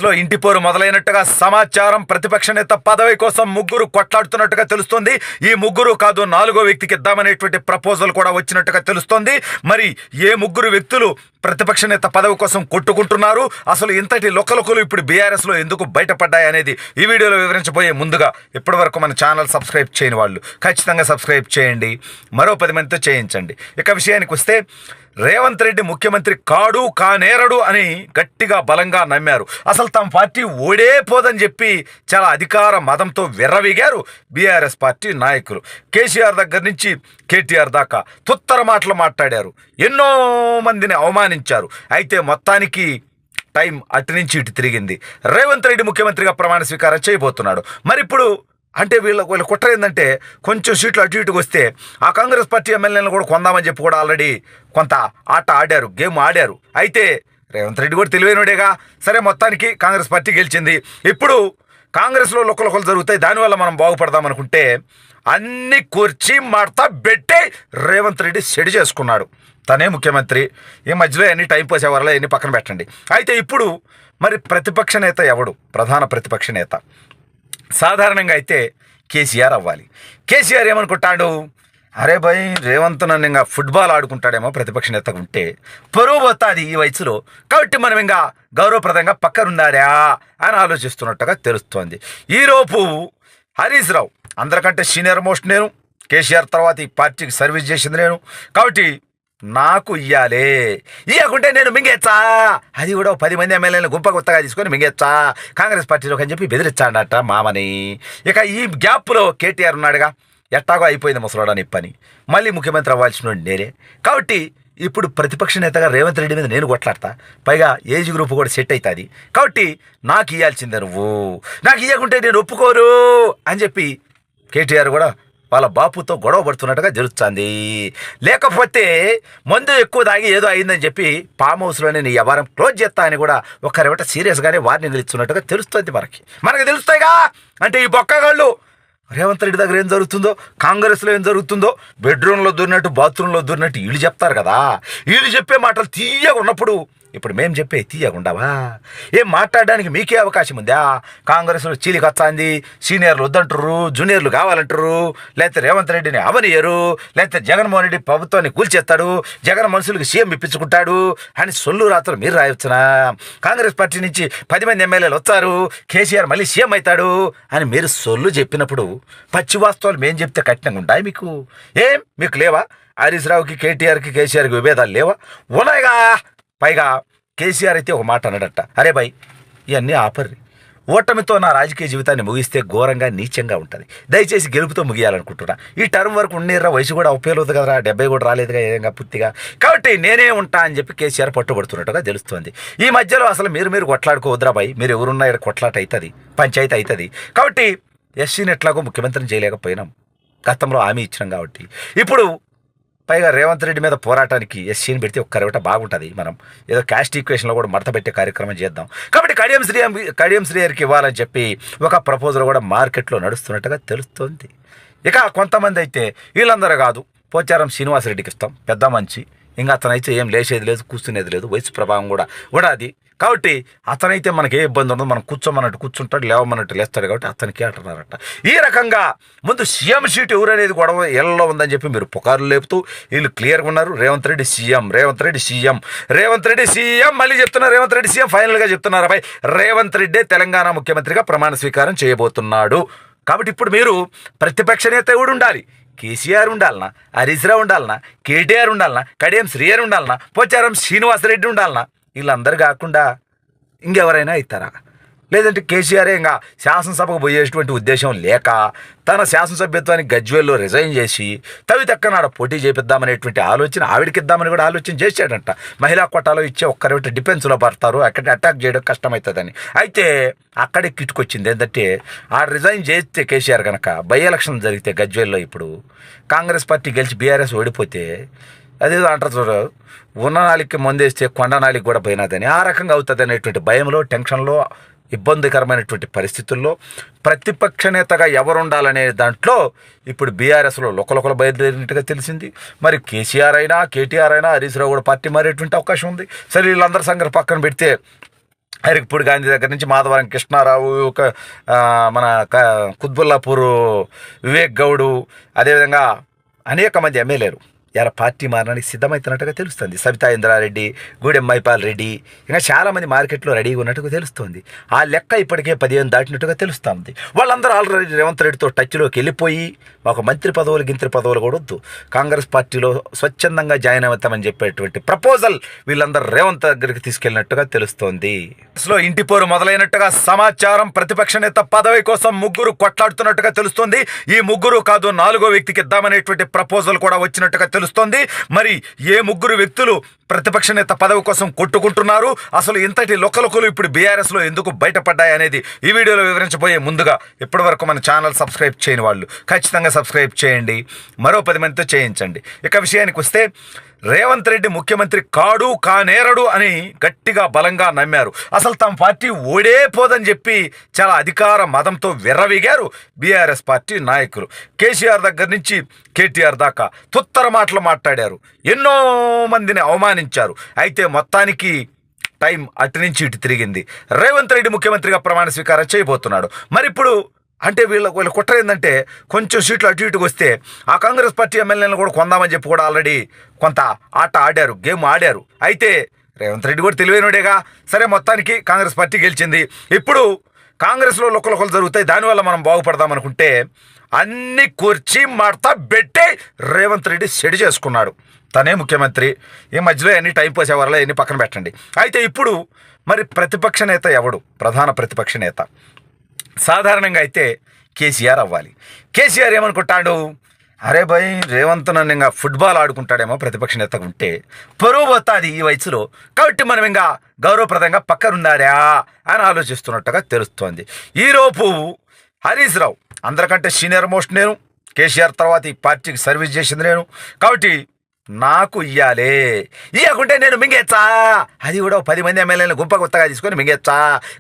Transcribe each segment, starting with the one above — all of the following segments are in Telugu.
లో ఇంటి పోరు మొదలైనట్టుగా సమాచారం. ప్రతిపక్ష నేత పదవి కోసం ముగ్గురు కొట్లాడుతున్నట్టుగా తెలుస్తోంది. ఈ ముగ్గురు కాదు, నాలుగో వ్యక్తికి ఇద్దామనేటువంటి ప్రపోజల్ కూడా వచ్చినట్టుగా తెలుస్తోంది. మరి ఏ ముగ్గురు వ్యక్తులు ప్రతిపక్ష నేత పదవి కోసం కొట్టుకుంటున్నారు, అసలు ఇంతటి లొక్కలొక్కలు ఇప్పుడు బీఆర్ఎస్ లో ఎందుకు బయటపడ్డాయి అనేది ఈ వీడియోలో వివరించబోయే ముందుగా ఇప్పటి వరకు మన ఛానల్ సబ్స్క్రైబ్ చేయని వాళ్ళు ఖచ్చితంగా సబ్స్క్రైబ్ చేయండి, మరో 10 మందితో చేయించండి. ఇక విషయానికి వస్తే, రేవంత్ రెడ్డి ముఖ్యమంత్రి కాడు కానేరడు అని గట్టిగా బలంగా నమ్మారు. అసలు తమ పార్టీ ఓడే పోదని చెప్పి చాలా అధికార మదంతో విర్రవీగారు బీఆర్ఎస్ పార్టీ నాయకులు. కేసీఆర్ దగ్గర నుంచి కేటీఆర్ దాకా తుత్తర మాటలు మాట్లాడారు, ఎన్నో మందిని అవమానించారు. అయితే మొత్తానికి టైం అటు నుంచి ఇటు తిరిగింది. రేవంత్ రెడ్డి ముఖ్యమంత్రిగా ప్రమాణ స్వీకారం చేయబోతున్నాడు. మరి ఇప్పుడు అంటే వీళ్ళ కుట్ర ఏంటంటే, కొంచెం సీట్లు అటు ఇటుకు వస్తే ఆ కాంగ్రెస్ పార్టీ ఎమ్మెల్యేలను కూడా కొందామని చెప్పి కూడా ఆల్రెడీ కొంత ఆట ఆడారు, గేమ్ ఆడారు. అయితే రేవంత్ రెడ్డి కూడా తెలివైనడేగా. సరే, మొత్తానికి కాంగ్రెస్ పార్టీ గెలిచింది. ఇప్పుడు కాంగ్రెస్లో లొక్కలొక్కలు జరుగుతాయి, దానివల్ల మనం బాగుపడదాం అనుకుంటే అన్ని కుర్చీ మాడతా పెట్టే రేవంత్ రెడ్డి సెడి చేసుకున్నాడు. తనే ముఖ్యమంత్రి. ఈ మధ్యలో ఎన్ని టైం పోసేవారలో ఎన్ని పక్కన పెట్టండి. అయితే ఇప్పుడు మరి ప్రతిపక్ష నేత ఎవడు? ప్రధాన ప్రతిపక్ష నేత సాధారణంగా అయితే కేసీఆర్ అవ్వాలి. కేసీఆర్ ఏమనుకుంటాడు, అరే భయ్ రేవంత్ నన్ను ఇంకా ఫుట్బాల్ ఆడుకుంటాడేమో ప్రతిపక్ష నేతగా ఉంటే, పరువు పోతుంది ఈ వయసులో, కాబట్టి మనం ఇంకా గౌరవప్రదంగా పక్కనున్నారా అని ఆలోచిస్తున్నట్టుగా తెలుస్తోంది. ఈరోపు హరీష్ రావు అందరికంటే సీనియర్ మోస్ట్ నేను, కేసీఆర్ తర్వాత ఈ పార్టీకి సర్వీస్ చేసింది నేను, కాబట్టి నాకు ఇయ్యాలే, ఇవ్వకుంటే నేను మింగేచ్చా, అది కూడా 10 మంది ఎమ్మెల్యేలను గుంప గుత్తగా తీసుకొని మింగేచ్చా కాంగ్రెస్ పార్టీలోకి అని చెప్పి బెదిరించాడట మామని. ఇక ఈ గ్యాప్లో కేటీఆర్ ఉన్నాడుగా, ఎట్టాగో అయిపోయింది ముసలోడని పని, మళ్ళీ ముఖ్యమంత్రి అవ్వాల్సిన నేనే, కాబట్టి ఇప్పుడు ప్రతిపక్ష నేతగా రేవంత్ రెడ్డి మీద నేను కొట్లాడతా, పైగా ఏజ్ గ్రూప్ కూడా సెట్ అవుతుంది, కాబట్టి నాకు ఇవ్వాల్సిందే, నువ్వు నాకు ఇవ్వకుంటే నేను ఒప్పుకోరు అని చెప్పి కేటీఆర్ కూడా వాళ్ళ బాపుతో గొడవ పడుతున్నట్టుగా జరుగుతుంది. లేకపోతే మందు ఎక్కువ తాగి ఏదో అయిందని చెప్పి ఫామ్ హౌస్లోనే నీ వ్యవహారం క్లోజ్ చేస్తా అని కూడా ఒకరివట సీరియస్గానే వార్నింగ్లు ఇస్తున్నట్టుగా తెలుస్తుంది. మనకి తెలుస్తాయిగా. అంటే ఈ బొక్కగాళ్ళు రేవంత్ రెడ్డి దగ్గర ఏం జరుగుతుందో, కాంగ్రెస్లో ఏం జరుగుతుందో, బెడ్రూమ్లో దూరినట్టు బాత్రూంలో దూరినట్టు వీళ్ళు చెప్తారు కదా. వీళ్ళు చెప్పే మాటలు తీయగా ఉన్నప్పుడు ఇప్పుడు మేము చెప్పే తీయకుండావా? ఏం మాట్లాడడానికి మీకే అవకాశం ఉందా? కాంగ్రెస్లో చీలికి వస్తుంది, సీనియర్లు వద్దంటారు, జూనియర్లు కావాలంటారు, లేకపోతే రేవంత్ రెడ్డిని అవనియరు, లేకపోతే జగన్మోహన్ రెడ్డి ప్రభుత్వాన్ని కూల్చేస్తాడు, జగన్ మనుషులకు సీఎం ఇప్పించుకుంటాడు అని సొల్లు రాత్రులు మీరు రాయొచ్చునా? కాంగ్రెస్ పార్టీ నుంచి 10 మంది ఎమ్మెల్యేలు వచ్చారు, కేసీఆర్ మళ్ళీ సీఎం అవుతాడు అని మీరు సొల్లు చెప్పినప్పుడు పచ్చి వాస్తవాలు మేము చెప్తే కఠినంగా ఉంటాయి మీకు? ఏం మీకు లేవా? హరీష్ రావుకి కేటీఆర్కి కేసీఆర్కి విభేదాలు లేవా? ఉన్నాయిగా. పైగా కేసీఆర్ అయితే ఒక మాట అన్నాడట, అరే భయ్ ఇవన్నీ ఆపర్రి, ఓటమితో నా రాజకీయ జీవితాన్ని ముగిస్తే ఘోరంగా నీచంగా ఉంటుంది, దయచేసి గెలుపుతో ముగియాలనుకుంటున్నా, ఈ టర్మ్ వరకు ఉండేరా, వయసు కూడా ఉపయోగలేదు కదరా, 70 కూడా రాలేదుగా ఏదంగా పూర్తిగా, కాబట్టి నేనే ఉంటా అని చెప్పి కేసీఆర్ పట్టుబడుతున్నట్టుగా తెలుస్తుంది. ఈ మధ్యలో అసలు మీరు కొట్లాడుకోవద్దురా భయ్, మీరు ఎవరున్నా ఇక్కడ కొట్లాట అవుతుంది, పంచాయతీ అవుతుంది, కాబట్టి ఎస్సీని ఎట్లాగో ముఖ్యమంత్రిని చేయలేకపోయినాం, గతంలో హామీ ఇచ్చినాం, కాబట్టి ఇప్పుడు పైగా రేవంత్ రెడ్డి మీద పోరాటానికి ఎస్సీని పెడితే ఒక్కరివట బాగుంటుంది, మనం ఏదో క్యాస్ట్ ఈక్వేషన్లో కూడా మడత పెట్టే కార్యక్రమం చేద్దాం, కాబట్టి కడియం శ్రీయర్కి ఇవ్వాలని చెప్పి ఒక ప్రపోజల్ కూడా మార్కెట్లో నడుస్తున్నట్టుగా తెలుస్తుంది. ఇక కొంతమంది అయితే వీళ్ళందరూ కాదు, పోచారం శ్రీనివాసరెడ్డికి ఇస్తాం, పెద్ద మంచి, ఇంకా అతనైతే ఏం లేచేది లేదు, కూర్చునేది లేదు, వయసు ప్రభావం కూడా అది, కాబట్టి అతనైతే మనకి ఏ ఇబ్బంది ఉండదు, మనం కూర్చోమన్నట్టు కూర్చుంటాడు, లేవమన్నట్టు లేస్తాడు, కాబట్టి అతనికి అంటున్నారట. ఈ రకంగా ముందు సీఎం సీట్ ఎవరనేది గొడవ ఎల్లో ఉందని చెప్పి మీరు పుకార్లు లేపుతూ వీళ్ళు క్లియర్గా ఉన్నారు. రేవంత్ రెడ్డి సీఎం, మళ్ళీ చెప్తున్నారు, రేవంత్ రెడ్డి సీఎం ఫైనల్గా చెప్తున్నారు, అబ్బాయి రేవంత్ రెడ్డి తెలంగాణ ముఖ్యమంత్రిగా ప్రమాణ స్వీకారం చేయబోతున్నాడు. కాబట్టి ఇప్పుడు మీరు ప్రతిపక్ష నేత ఎవడు ఉండాలి? కేసీఆర్ ఉండాలనా, హరీష్ రావు ఉండాలనా, కేటీఆర్ ఉండాలనా, కడియం శ్రీయర్ ఉండాలనా, పోచారం శ్రీనివాసరెడ్డి ఉండాలనా? వీళ్ళందరూ కాకుండా ఇంకెవరైనా ఇస్తారా? లేదంటే కేసీఆర్ ఇంకా శాసనసభకు పోయేటువంటి ఉద్దేశం లేక తన శాసనసభ్యత్వాన్ని గజ్వేల్లో రిజైన్ చేసి తవితక్కనాడ పోటీ చేపిద్దామనేటువంటి ఆలోచన ఆవిడకిద్దామని కూడా ఆలోచన చేశాడంట. మహిళా కోటాలో ఇచ్చే ఒక్కరి డిఫెన్స్లో పడతారు, అక్కడ అటాక్ చేయడం కష్టమవుతుందని. అయితే అక్కడే కిట్టుకొచ్చింది ఏంటంటే, ఆ రిజైన్ చేస్తే కేసీఆర్ కనుక బై ఎలక్షన్ జరిగితే గజ్వేల్లో ఇప్పుడు కాంగ్రెస్ పార్టీ గెలిచి బీఆర్ఎస్ ఓడిపోతే అదేదో అంటారు చూడు, ఉన్న నాలికి మందేస్తే కొండ నాలికి కూడా పోయినదని, ఆ రకంగా అవుతుంది అనేటువంటి భయంలో, టెన్షన్లో, ఇబ్బందికరమైనటువంటి పరిస్థితుల్లో ప్రతిపక్ష నేతగా ఎవరు ఉండాలనే దాంట్లో ఇప్పుడు బీఆర్ఎస్లో లొకలొకలు బయలుదేరినట్టుగా తెలిసింది. మరి కేసీఆర్ అయినా, కేటీఆర్ అయినా, హరీష్ రావు కూడా పార్టీ మారేటువంటి అవకాశం ఉంది. సరే, వీళ్ళందరి సంగతి పక్కన పెడితే అరికపూడి గాంధీ దగ్గర నుంచి మాధవరం కృష్ణారావు, మన కుత్బుల్లాపూర్ వివేక్ గౌడు, అదేవిధంగా అనేక మంది ఎమ్మెల్యేలు ఇలా పార్టీ మారడానికి సిద్ధమవుతున్నట్టుగా తెలుస్తుంది. సబితా ఇంద్రారెడ్డి, గూడెం మైపాల్ రెడ్డి, ఇంకా చాలామంది మార్కెట్లో రెడీగా ఉన్నట్టుగా తెలుస్తుంది. ఆ లెక్క ఇప్పటికే 15 దాటినట్టుగా తెలుస్తుంది. వాళ్ళందరూ ఆల్రెడీ రేవంత్ రెడ్డితో టచ్లోకి వెళ్ళిపోయి మాకు మంత్రి పదవులు గింత్రి పదవులు కూడా వద్దు, కాంగ్రెస్ పార్టీలో స్వచ్ఛందంగా జాయిన్ అవుతామని చెప్పేటువంటి ప్రపోజల్ వీళ్ళందరూ రేవంత్ దగ్గరికి తీసుకెళ్ళినట్టుగా తెలుస్తోంది. అసలు ఇంటి పోరు మొదలైనట్టుగా సమాచారం. ప్రతిపక్ష నేత పదవి కోసం ముగ్గురు కొట్లాడుతున్నట్టుగా తెలుస్తోంది. ఈ ముగ్గురు కాదు, 4వ వ్యక్తికి ఇద్దామనేటువంటి ప్రపోజల్ కూడా వచ్చినట్టుగా తెలుస్తోంది. మరి ఏ ముగ్గురు వ్యక్తులు ప్రతిపక్ష నేత పదవి కోసం కొట్టుకుంటున్నారు, అసలు ఇంతటి లొక్కలొక్కలు ఇప్పుడు బీఆర్ఎస్లో ఎందుకు బయటపడ్డాయి అనేది ఈ వీడియోలో వివరించబోయే ముందుగా ఇప్పటి వరకు మన ఛానల్ సబ్స్క్రైబ్ చేయని వాళ్ళు ఖచ్చితంగా సబ్స్క్రైబ్ చేయండి, మరో 10 మందితో చేయించండి. ఇక విషయానికి వస్తే, రేవంత్ రెడ్డి ముఖ్యమంత్రి కానేరడు అని గట్టిగా బలంగా నమ్మారు. అసలు తమ పార్టీ ఓడే పోదని చెప్పి చాలా అధికార మదంతో విర్రవీగారు బీఆర్ఎస్ పార్టీ నాయకులు. కేసీఆర్ దగ్గర నుంచి కేటీఆర్ దాకా తుత్తర మాటలు మాట్లాడారు, ఎన్నో మందిని అవమానించారు. అయితే మొత్తానికి టైం అటు నుంచి ఇటు తిరిగింది. రేవంత్ రెడ్డి ముఖ్యమంత్రిగా ప్రమాణ స్వీకారం చేయబోతున్నాడు. మరి ఇప్పుడు అంటే వీళ్ళ కుట్ర ఏంటంటే, కొంచెం సీట్లు అటు ఇటుకు వస్తే ఆ కాంగ్రెస్ పార్టీ ఎమ్మెల్యేలను కూడా కొందామని చెప్పి కూడా ఆల్రెడీ కొంత ఆట ఆడారు, గేమ్ ఆడారు. అయితే రేవంత్ రెడ్డి కూడా తెలివైనడేగా. సరే, మొత్తానికి కాంగ్రెస్ పార్టీ గెలిచింది. ఇప్పుడు కాంగ్రెస్లో లొక్కలొక్కలు జరుగుతాయి, దానివల్ల మనం బాగుపడదాం అనుకుంటే అన్ని కుర్చీ మాడతా పెట్టే రేవంత్ రెడ్డి సెడి చేసుకున్నాడు. తనే ముఖ్యమంత్రి, ఈ మధ్యలో ఎన్ని టైం పాస్ ఎవరలో ఎన్ని పక్కన పెట్టండి. అయితే ఇప్పుడు మరి ప్రతిపక్ష నేత ఎవడు? ప్రధాన ప్రతిపక్ష నేత సాధారణంగా అయితే కేసీఆర్ అవ్వాలి. కేసీఆర్ ఏమనుకుంటాడు, అరే భయ్ రేవంత్ నన్ను ఇంకా ఫుట్బాల్ ఆడుకుంటాడేమో ప్రతిపక్ష నేతగా ఉంటే, పరువు పోతుంది ఈ వయసులో, కాబట్టి మనం ఇంకా గౌరవప్రదంగా పక్కనున్నారా అని ఆలోచిస్తున్నట్టుగా తెలుస్తోంది. ఈరోపు హరీష్ రావు అందరికంటే సీనియర్ మోస్ట్ నేను, కేసీఆర్ తర్వాత ఈ పార్టీకి సర్వీస్ చేసింది నేను, కాబట్టి నాకు ఇయ్యాలే, ఇవ్వకుంటే నేను మింగేచ్చా, అది కూడా 10 మంది ఎమ్మెల్యేలను గుంప కొత్తగా తీసుకొని మింగేచ్చా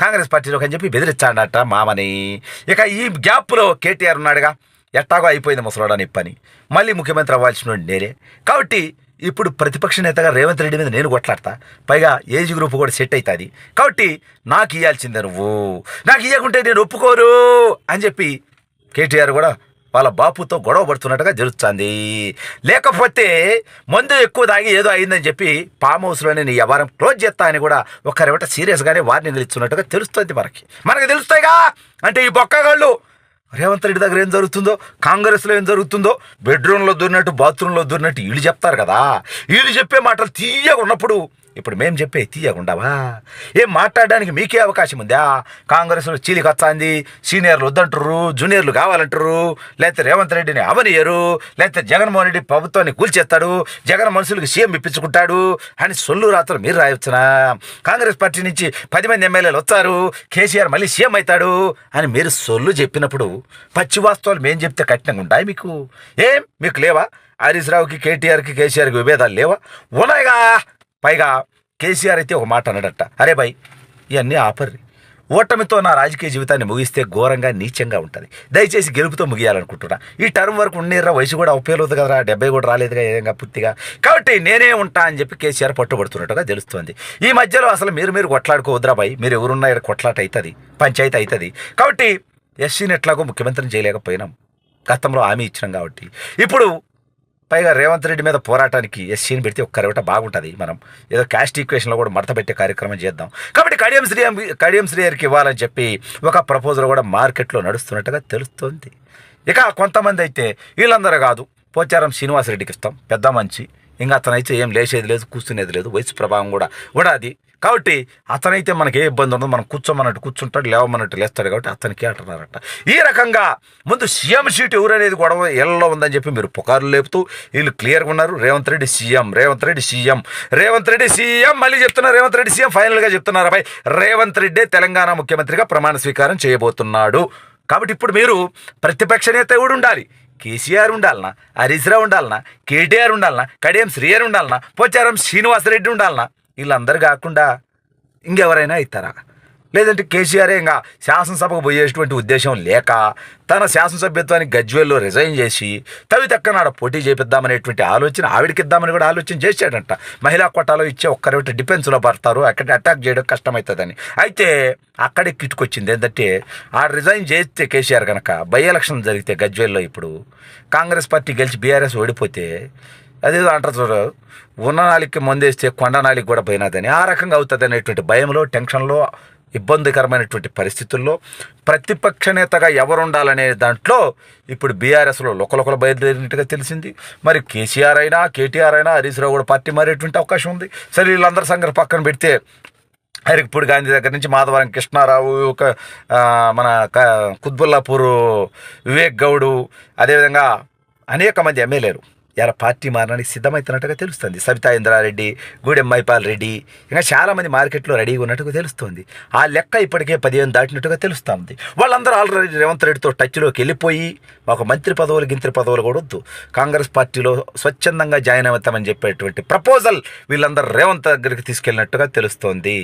కాంగ్రెస్ పార్టీలోకి అని చెప్పి బెదిరించాడట మామని. ఇక ఈ గ్యాప్లో కేటీఆర్ ఉన్నాడుగా, ఎట్టాగో అయిపోయింది ముసలోడని పని, మళ్ళీ ముఖ్యమంత్రి అవ్వాల్సిన నేనే, కాబట్టి ఇప్పుడు ప్రతిపక్ష నేతగా రేవంత్ రెడ్డి మీద నేను కొట్లాడతా, పైగా ఏజ్ గ్రూప్ కూడా సెట్ అవుతుంది, కాబట్టి నాకు ఇవ్వాల్సిందే నువ్వు, నాకు ఇవ్వకుంటే నేను ఒప్పుకోరు అని చెప్పి కేటీఆర్ కూడా వాళ్ళ బాపుతో గొడవ పడుతున్నట్టుగా తెలుస్తుంది. లేకపోతే మందు ఎక్కువ తాగి ఏదో అయిందని చెప్పి ఫామ్ హౌస్లోనే నీ వ్యవహారం క్లోజ్ చేస్తా అని కూడా ఒకరివట సీరియస్గానే వారిని నిలుస్తున్నట్టుగా తెలుస్తుంది. మనకి తెలుస్తాయిగా. అంటే ఈ బొక్కగాళ్ళు రేవంత్ రెడ్డి దగ్గర ఏం జరుగుతుందో, కాంగ్రెస్లో ఏం జరుగుతుందో, బెడ్రూమ్లో దూరినట్టు బాత్రూంలో దూరినట్టు వీళ్ళు చెప్తారు కదా, వీళ్ళు చెప్పే మాటలు తీయగా ఉన్నప్పుడు ఇప్పుడు మేము చెప్పే తీయకుండావా? ఏం మాట్లాడడానికి మీకే అవకాశం ఉందా? కాంగ్రెస్లో చీలికి వస్తుంది, సీనియర్లు వద్దంటారు, జూనియర్లు కావాలంటారు, లేకపోతే రేవంత్ రెడ్డిని అవనియరు, లేకపోతే జగన్మోహన్ రెడ్డి ప్రభుత్వాన్ని కూల్చేస్తాడు, జగన్ మనుషులకి సీఎం ఇప్పించుకుంటాడు అని సొల్లు రాత్రులు మీరు రాయొచ్చునా? కాంగ్రెస్ పార్టీ నుంచి 10 మంది ఎమ్మెల్యేలు వచ్చారు, కేసీఆర్ మళ్ళీ సీఎం అవుతాడు అని మీరు సొల్లు చెప్పినప్పుడు పచ్చి వాస్తవాలు మేము చెప్తే కఠినంగా ఉంటాయి మీకు? ఏం మీకు లేవా? హరీష్ రావుకి, కేటీఆర్కి, కేసీఆర్కి విభేదాలు లేవా? ఉన్నాయిగా. పైగా కేసీఆర్ అయితే ఒక మాట అన్నాడట, అరే భయ్ ఇవన్నీ ఆపర్రి, ఓటమితో నా రాజకీయ జీవితాన్ని ముగిస్తే ఘోరంగా నీచంగా ఉంటుంది, దయచేసి గెలుపుతో ముగియాలనుకుంటున్నా, ఈ టర్మ్ వరకు ఉండేరా, వయసు కూడా ఉపయోగలేదు కదరా, 70 కూడా రాలేదుగా ఏదంగా పూర్తిగా, కాబట్టి నేనే ఉంటా అని చెప్పి కేసీఆర్ పట్టుబడుతున్నట్టుగా తెలుస్తుంది. ఈ మధ్యలో అసలు మీరు కొట్లాడుకోవద్దురా భయ్, మీరు ఎవరున్నా ఇక్కడ కొట్లాట అవుతుంది, పంచాయతీ అవుతుంది, కాబట్టి ఎస్సీని ఎట్లాగో ముఖ్యమంత్రిని చేయలేకపోయినాం, గతంలో హామీ ఇచ్చినాం, కాబట్టి ఇప్పుడు పైగా రేవంత్ రెడ్డి మీద పోరాటానికి ఎస్సీని పెడితే ఒక్కరివట బాగుంటుంది, మనం ఏదో క్యాస్ట్ ఈక్వేషన్లో కూడా మడత పెట్టే కార్యక్రమం చేద్దాం, కాబట్టి కడియం శ్రీయర్కి ఇవ్వాలని చెప్పి ఒక ప్రపోజల్ కూడా మార్కెట్లో నడుస్తున్నట్టుగా తెలుస్తుంది. ఇక కొంతమంది అయితే వీళ్ళందరూ కాదు, పోచారం శ్రీనివాసరెడ్డికి ఇస్తాం, పెద్ద మంచి, ఇంకా అతనైతే ఏం లేచేది లేదు, కూర్చునేది లేదు, వయసు ప్రభావం కూడా అది, కాబట్టి అతనైతే మనకి ఏ ఇబ్బంది ఉండదు, మనం కూర్చోమన్నట్టు కూర్చుంటాడు, లేవమన్నట్టు లేస్తాడు, కాబట్టి అతనికి అంటున్నారట. ఈ రకంగా ముందు సీఎం సీట్ ఎవరనేది గొడవ ఎల్లో ఉందని చెప్పి మీరు పుకార్లు లేపుతూ వీళ్ళు క్లియర్గా ఉన్నారు. రేవంత్ రెడ్డి సీఎం, మళ్ళీ చెప్తున్నారు, రేవంత్ రెడ్డి సీఎం ఫైనల్గా చెప్తున్నారు, అబ్బాయి రేవంత్ రెడ్డి తెలంగాణ ముఖ్యమంత్రిగా ప్రమాణ స్వీకారం చేయబోతున్నాడు. కాబట్టి ఇప్పుడు మీరు ప్రతిపక్ష నేత ఎవడు ఉండాలి? కేసీఆర్ ఉండాలనా, హరీష్ రావు ఉండాలనా, కేటీఆర్ ఉండాలనా, కడియం శ్రీయర్ ఉండాలనా, పోచారం శ్రీనివాసరెడ్డి ఉండాలనా? వీళ్ళందరూ కాకుండా ఇంకెవరైనా అవుతారా? లేదంటే కేసీఆరే ఇంకా శాసనసభకు పోయేటువంటి ఉద్దేశం లేక తన శాసనసభ్యత్వానికి గజ్వేల్లో రిజైన్ చేసి తవితక్కనాడ పోటీ చేపిద్దామనేటువంటి ఆలోచన ఆవిడకిద్దామని కూడా ఆలోచన చేశాడంట. మహిళా కోటాలో ఇచ్చే ఒక్కరైతే డిఫెన్స్లో పడతారు, అక్కడ అటాక్ చేయడం కష్టమవుతుందని. అయితే అక్కడే కిట్టుకొచ్చింది ఏంటంటే ఆ రిజైన్ చేస్తే కేసీఆర్ కనుక బై ఎలక్షన్ జరిగితే గజ్వేల్లో ఇప్పుడు కాంగ్రెస్ పార్టీ గెలిచి బీఆర్ఎస్ ఓడిపోతే అదేదో అంటారు చూడు, ఉన్న నాలికి మందేస్తే కొండ నాలికి కూడా పోయినదని, ఆ రకంగా అవుతుంది అనేటువంటి భయంలో, టెన్షన్లో, ఇబ్బందికరమైనటువంటి పరిస్థితుల్లో ప్రతిపక్ష నేతగా ఎవరు ఉండాలనే దాంట్లో ఇప్పుడు బీఆర్ఎస్లో లోకలోకలు బయలుదేరినట్టుగా తెలిసింది. మరి కేసీఆర్ అయినా కేటీఆర్ అయినా హరీష్ రావు కూడా పార్టీ మారేటువంటి అవకాశం ఉంది. సరే వీళ్ళందరి సంగతి పక్కన పెడితే అరికపూడి గాంధీ దగ్గర నుంచి మాధవరం కృష్ణారావు, మన కుత్బుల్లాపూర్ వివేక్ గౌడు, అదేవిధంగా అనేక మంది ఎమ్మెల్యేలు ఇలా పార్టీ మారడానికి సిద్ధమవుతున్నట్టుగా తెలుస్తుంది. సబితా ఇంద్రారెడ్డి, గూడెం మైపాల్ రెడ్డి, ఇంకా చాలామంది మార్కెట్లో రెడీగా ఉన్నట్టుగా తెలుస్తుంది. ఆ లెక్క ఇప్పటికే 15 దాటినట్టుగా తెలుస్తుంది. వాళ్ళందరూ ఆల్రెడీ రేవంత్ రెడ్డితో టచ్లోకి వెళ్ళిపోయి ఒక మంత్రి పదవులు గింత్రి పదవులు కూడా వద్దు, కాంగ్రెస్ పార్టీలో స్వచ్ఛందంగా జాయిన్ అవుతామని చెప్పేటువంటి ప్రపోజల్ వీళ్ళందరూ రేవంత్ దగ్గరికి తీసుకెళ్ళినట్టుగా తెలుస్తోంది.